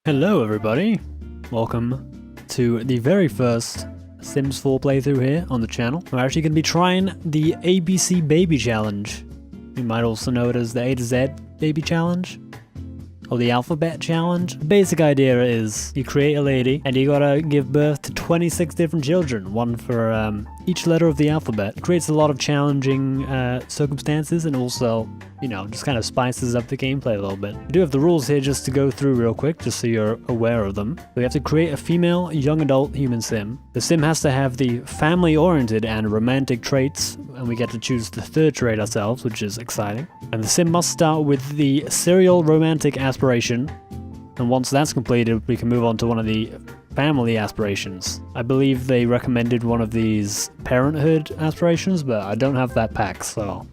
Hello everybody, welcome to the very first Sims 4 playthrough here on the channel. We're actually going to be trying the ABC Baby Challenge. You might also know it as the A to Z Baby Challenge, or the Alphabet Challenge. The basic idea is you create a lady and you gotta give birth to 26 different children, one for each letter of the alphabet. It creates a lot of challenging circumstances and also, you know, just kind of spices up the gameplay a little bit. We do have the rules here just to go through real quick, just so you're aware of them. We have to create a female young adult human sim. The sim has to have the family-oriented and romantic traits, and we get to choose the third trait ourselves, which is exciting. And the sim must start with the serial romantic aspiration, and once that's completed, we can move on to one of the family aspirations. I believe they recommended one of these parenthood aspirations, but I don't have that pack, so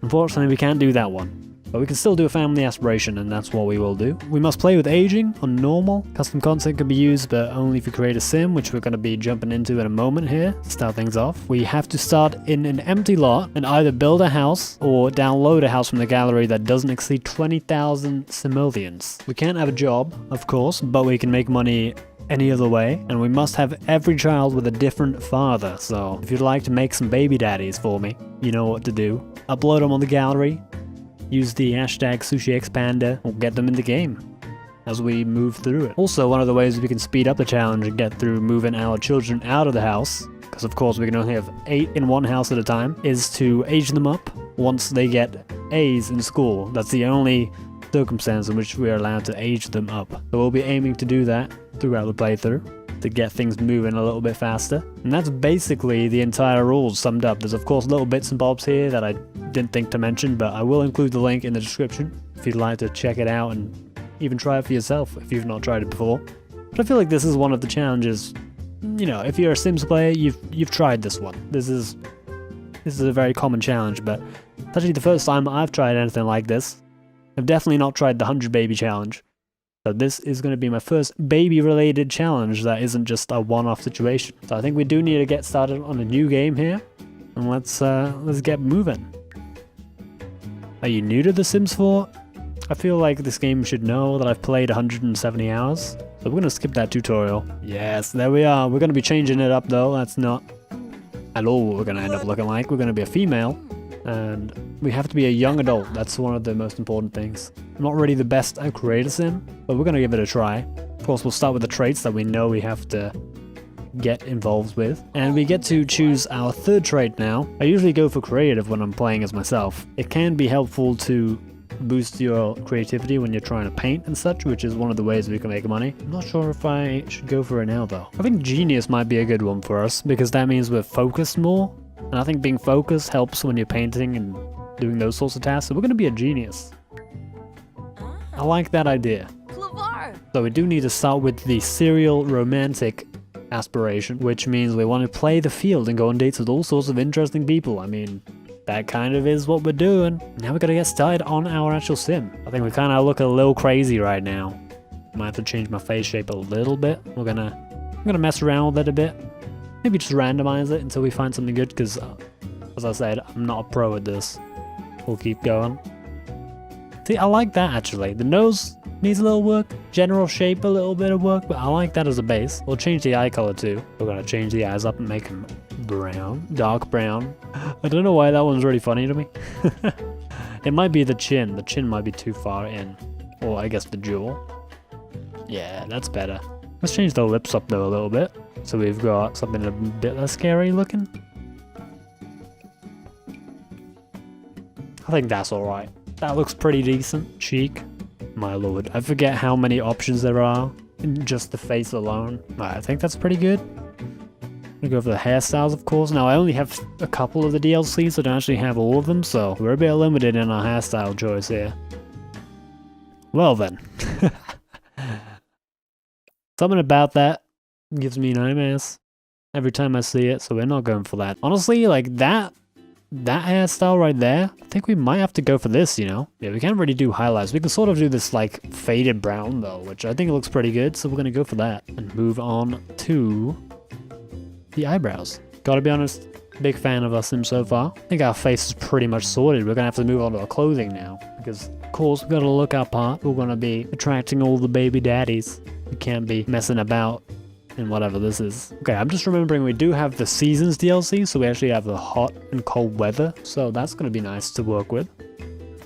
unfortunately we can't do that one. But we can still do a family aspiration, and that's what we will do. We must play with aging on normal. Custom content can be used, but only if you create a sim, which we're going to be jumping into in a moment here to start things off. We have to start in an empty lot and either build a house or download a house from the gallery that doesn't exceed 20,000 simoleons. We can't have a job, of course, but we can make money any other way, and we must have every child with a different father. So if you'd like to make some baby daddies for me, you know what to do. Upload them on the gallery, use the hashtag SushiExpander, or get them in the game as we move through it. Also, one of the ways we can speed up the challenge and get through moving our children out of the house, because of course we can only have 8 in one house at a time, is to age them up once they get A's in school. That's the only circumstance in which we are allowed to age them up. So we'll be aiming to do that throughout the playthrough to get things moving a little bit faster. And that's basically the entire rules summed up. There's of course little bits and bobs here that I didn't think to mention, but I will include the link in the description if you'd like to check it out and even try it for yourself if you've not tried it before. But I feel like this is one of the challenges, you know, if you're a Sims player, you've tried this one. This is a very common challenge, but it's actually the first time I've tried anything like this. I've definitely not tried the 100 baby challenge. So this is going to be my first baby-related challenge that isn't just a one-off situation. So I think we do need to get started on a new game here, and let's get moving. Are you new to The Sims 4? I feel like this game should know that I've played 170 hours. So we're going to skip that tutorial. Yes, there we are. We're going to be changing it up though. That's not at all what we're going to end up looking like. We're going to be a female, and we have to be a young adult. That's one of the most important things. I'm not really the best at creating a sim, but we're going to give it a try. Of course, we'll start with the traits that we know we have to get involved with. And we get to choose our third trait now. I usually go for creative when I'm playing as myself. It can be helpful to boost your creativity when you're trying to paint and such, which is one of the ways we can make money. I'm not sure if I should go for it now though. I think genius might be a good one for us, because that means we're focused more. And I think being focused helps when you're painting and doing those sorts of tasks. So we're going to be a genius. I like that idea. So we do need to start with the serial romantic aspiration, which means we want to play the field and go on dates with all sorts of interesting people. I mean, that kind of is what we're doing. Now we got to get started on our actual sim. I think we kind of look a little crazy right now. Might have to change my face shape a little bit. I'm gonna mess around with it a bit. Maybe just randomize it until we find something good, because as I said, I'm not a pro at this. We'll keep going. See, I like that actually. The nose needs a little work, general shape a little bit of work, but I like that as a base. We'll change the eye color too. We're gonna change the eyes up and make them brown, dark brown. I don't know why that one's really funny to me. It might be the chin. The chin might be too far in. Or I guess the jewel. Yeah, that's better. Let's change the lips up though a little bit, so we've got something a bit less scary looking. I think that's alright. That looks pretty decent. Cheek. My lord. I forget how many options there are in just the face alone. I think that's pretty good. I'm gonna go for the hairstyles, of course. Now, I only have a couple of the DLCs, so I don't actually have all of them, so we're a bit limited in our hairstyle choice here. Well then. Something about that gives me nightmares every time I see it, so we're not going for that. Honestly, like that hairstyle right there, I think we might have to go for this, you know? Yeah, we can't really do highlights. We can sort of do this like faded brown though, which I think looks pretty good, so we're gonna go for that. And move on to the eyebrows. Gotta be honest, big fan of our sim so far. I think our face is pretty much sorted. We're gonna have to move on to our clothing now, because of course we've gotta look our part. We're gonna be attracting all the baby daddies. You can't be messing about in whatever this is. Okay, I'm just remembering we do have the Seasons DLC, so we actually have the hot and cold weather, so that's going to be nice to work with.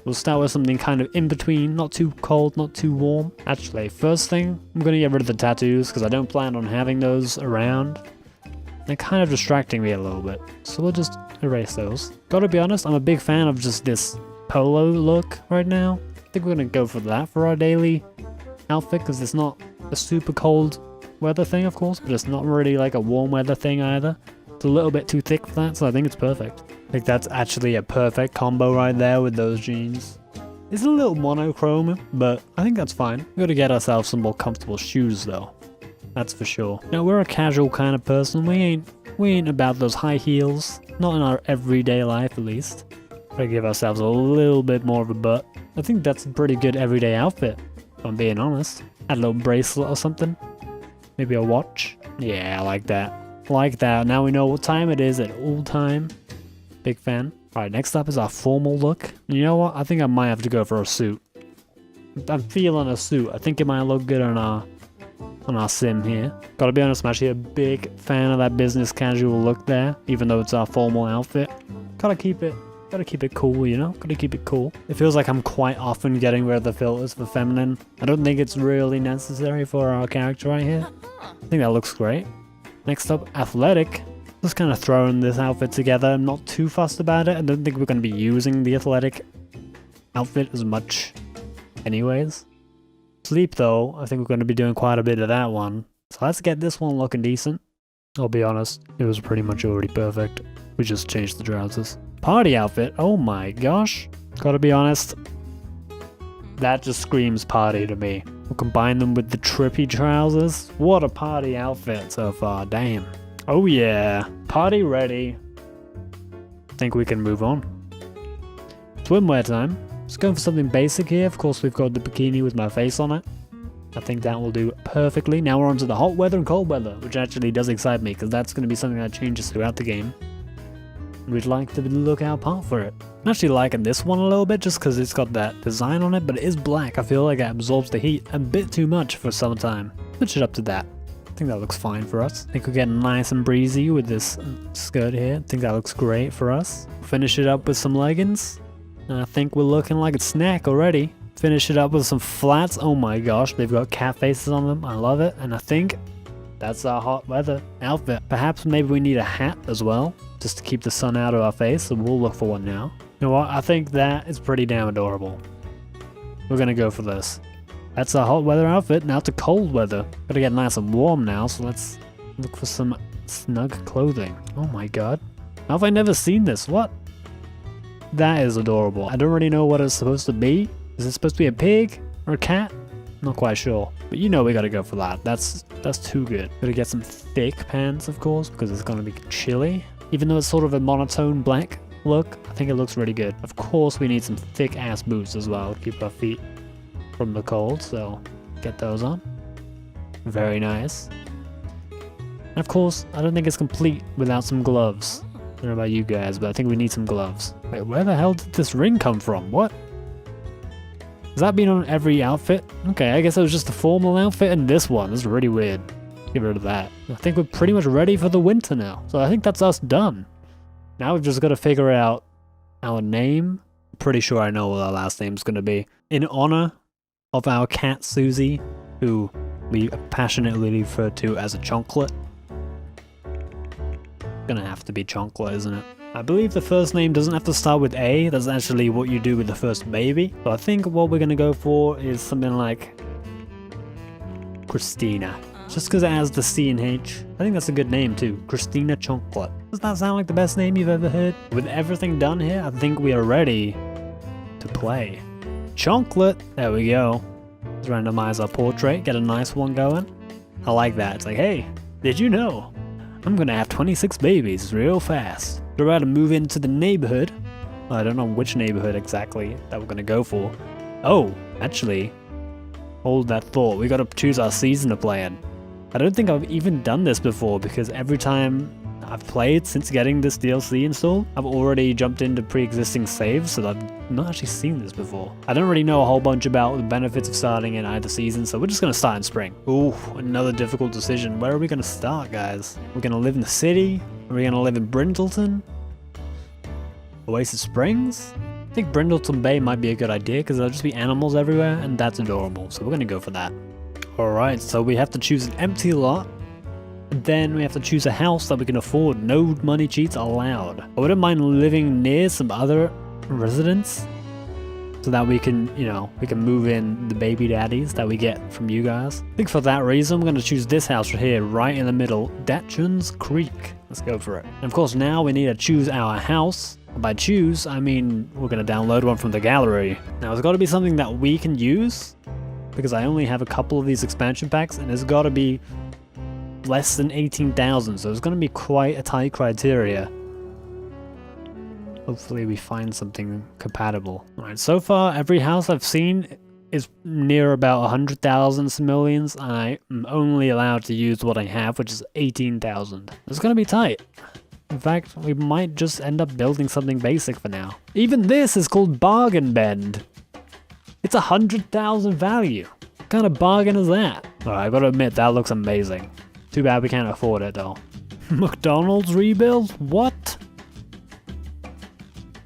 We'll start with something kind of in between, not too cold, not too warm. Actually, first thing, I'm going to get rid of the tattoos because I don't plan on having those around. They're kind of distracting me a little bit, so we'll just erase those. Gotta be honest, I'm a big fan of just this polo look right now. I think we're going to go for that for our daily outfit because it's not a super cold weather thing, of course, but it's not really like a warm weather thing either. It's a little bit too thick for that, so I think it's perfect. I think that's actually a perfect combo right there with those jeans. It's a little monochrome, but I think that's fine. We gotta get ourselves some more comfortable shoes though. That's for sure. Now we're a casual kind of person. We ain't about those high heels. Not in our everyday life at least. Gotta give ourselves a little bit more of a butt. I think that's a pretty good everyday outfit, if I'm being honest. Add a little bracelet or something. Maybe a watch. Yeah, I like that. Like that. Now we know what time it is at all time. Big fan. Alright, next up is our formal look. You know what? I think I might have to go for a suit. I'm feeling a suit. I think it might look good on our sim here. Gotta be honest, I'm actually a big fan of that business casual look there, even though it's our formal outfit. Gotta keep it cool, you know? Gotta keep it cool. It feels like I'm quite often getting rid of the filters for feminine. I don't think it's really necessary for our character right here. I think that looks great. Next up, athletic. Just kind of throwing this outfit together. I'm not too fussed about it. I don't think we're going to be using the athletic outfit as much anyways. Sleep though, I think we're going to be doing quite a bit of that one. So let's get this one looking decent. I'll be honest, it was pretty much already perfect. We just changed the trousers. Party outfit, oh my gosh. Gotta be honest, that just screams party to me. We'll combine them with the trippy trousers. What a party outfit so far, damn. Oh yeah, party ready. Think we can move on. Swimwear time. Let's go for something basic here. Of course, we've got the bikini with my face on it. I think that will do perfectly. Now we're on to the hot weather and cold weather, which actually does excite me because that's going to be something that changes throughout the game. We'd like to look out for it. I'm actually liking this one a little bit just because it's got that design on it, but it is black. I feel like it absorbs the heat a bit too much for summertime. Switch it up to that. I think that looks fine for us. I think we're getting nice and breezy with this skirt here. I think that looks great for us. Finish it up with some leggings. And I think we're looking like a snack already. Finish it up with some flats. Oh my gosh, they've got cat faces on them. I love it. And I think that's our hot weather outfit. Perhaps maybe we need a hat as well, just to keep the sun out of our face. So we'll look for one now. You know what? I think that is pretty damn adorable. We're gonna go for this. That's our hot weather outfit. Now to cold weather. Gotta get nice and warm now, so let's look for some snug clothing. Oh my god. How have I never seen this? What? That is adorable. I don't really know what it's supposed to be. Is it supposed to be a pig or a cat? Not quite sure. But you know we gotta go for that. That's too good. Gotta get some thick pants, of course, because it's gonna be chilly. Even though it's sort of a monotone black look, I think it looks really good. Of course we need some thick ass boots as well to keep our feet from the cold, so get those on. Very nice. And of course, I don't think it's complete without some gloves. I don't know about you guys, but I think we need some gloves. Wait, where the hell did this ring come from? What? Has that been on every outfit? Okay, I guess it was just the formal outfit and this one. This is really weird. Get rid of that. I think we're pretty much ready for the winter now. So I think that's us done. Now we've just got to figure out our name. I'm pretty sure I know what our last name's going to be. In honor of our cat Susie, who we passionately refer to as a chocolate. Gonna have to be chocolate, isn't it? I believe the first name doesn't have to start with A. That's actually what you do with the first baby. So I think what we're gonna go for is something like Christina. Just because it has the C and H. I think that's a good name too. Christina Chocolate. Does that sound like the best name you've ever heard? With everything done here, I think we are ready to play. Chocolate. There we go. Let's randomize our portrait. Get a nice one going. I like that. It's like, hey, did you know? I'm gonna have 26 babies real fast. We're about to move into the neighborhood. I don't know which neighborhood exactly that we're gonna go for. Oh, actually, hold that thought. We gotta choose our season to play in. I don't think I've even done this before because every time I've played since getting this DLC installed. I've already jumped into pre-existing saves, so I've not actually seen this before. I don't really know a whole bunch about the benefits of starting in either season, so we're just gonna start in spring. Ooh, another difficult decision. Where are we gonna start, guys? We're gonna live in the city? Are we gonna live in Brindleton? Oasis Springs? I think Brindleton Bay might be a good idea because there'll just be animals everywhere and that's adorable, so we're gonna go for that. Alright, so we have to choose an empty lot. Then we have to choose a house that we can afford. No money cheats allowed. I wouldn't mind living near some other residents so that we can, you know, we can move in the baby daddies that we get from you guys. I think for that reason, I'm going to choose this house right here, right in the middle, Datchun's Creek. Let's go for it. And of course, now we need to choose our house. By choose, I mean we're going to download one from the gallery. Now, it's got to be something that we can use because I only have a couple of these expansion packs and it's got to be less than 18,000, so it's going to be quite a tight criteria. Hopefully we find something compatible. Alright, so far every house I've seen is near about 100,000 simoleons, and I am only allowed to use what I have, which is 18,000. It's going to be tight. In fact, we might just end up building something basic for now. Even this is called Bargain Bend. It's 100,000 value. What kind of bargain is that? Alright, I gotta admit, that looks amazing. Too bad we can't afford it though. McDonald's rebuild? What?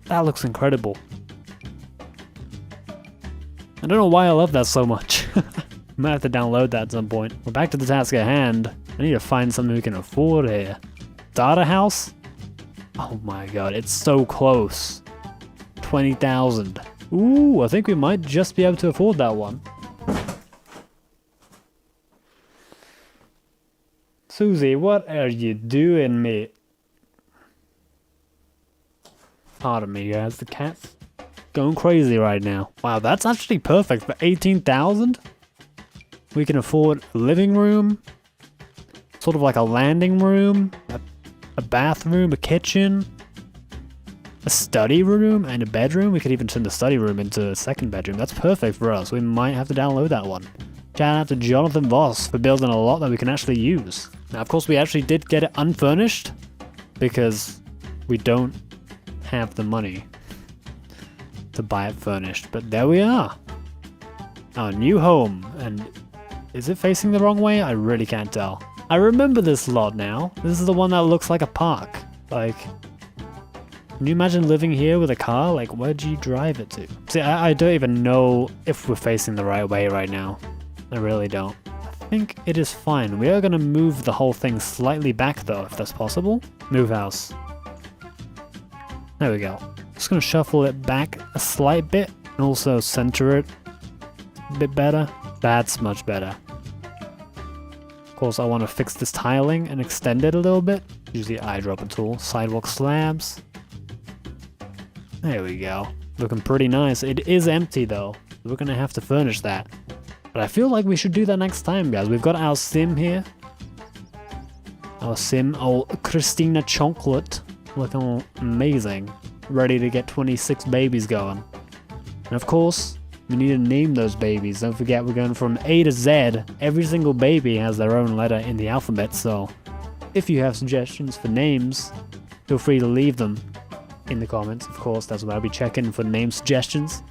That looks incredible. I don't know why I love that so much. Might have to download that at some point. We're back to the task at hand. I need to find something we can afford here. Data house? Oh my god, it's so close. 20,000. Ooh, I think we might just be able to afford that one. Susie, what are you doing, mate? Pardon me, guys. The cat's going crazy right now. Wow, that's actually perfect for 18,000. We can afford a living room, sort of like a landing room, a bathroom, a kitchen, a study room, and a bedroom. We could even turn the study room into a second bedroom. That's perfect for us. We might have to download that one. Shout out to Jonathan Voss for building a lot that we can actually use. Now, of course, we actually did get it unfurnished because we don't have the money to buy it furnished. But there we are. Our new home. And is it facing the wrong way? I really can't tell. I remember this lot now. This is the one that looks like a park. Like, can you imagine living here with a car? Like, where do you drive it to? See, I don't even know if we're facing the right way right now. I really don't. I think it is fine. We are going to move the whole thing slightly back though, if that's possible. Move house. There we go. Just going to shuffle it back a slight bit and also center it a bit better. That's much better. Of course, I want to fix this tiling and extend it a little bit. Use the eyedropper tool. Sidewalk slabs. There we go. Looking pretty nice. It is empty though. We're going to have to furnish that. But I feel like we should do that next time, guys. We've got our sim here. Our sim, old Christina Chocolate. Looking amazing. Ready to get 26 babies going. And of course, we need to name those babies. Don't forget, we're going from A to Z. Every single baby has their own letter in the alphabet, so if you have suggestions for names, feel free to leave them in the comments. Of course, that's where I'll be checking for name suggestions.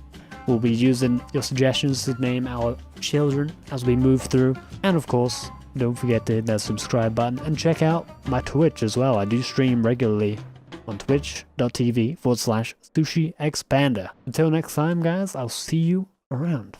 We'll be using your suggestions to name our children as we move through. And of course, don't forget to hit that subscribe button and check out my Twitch as well. I do stream regularly on twitch.tv/SushiExpander. Until next time, guys, I'll see you around.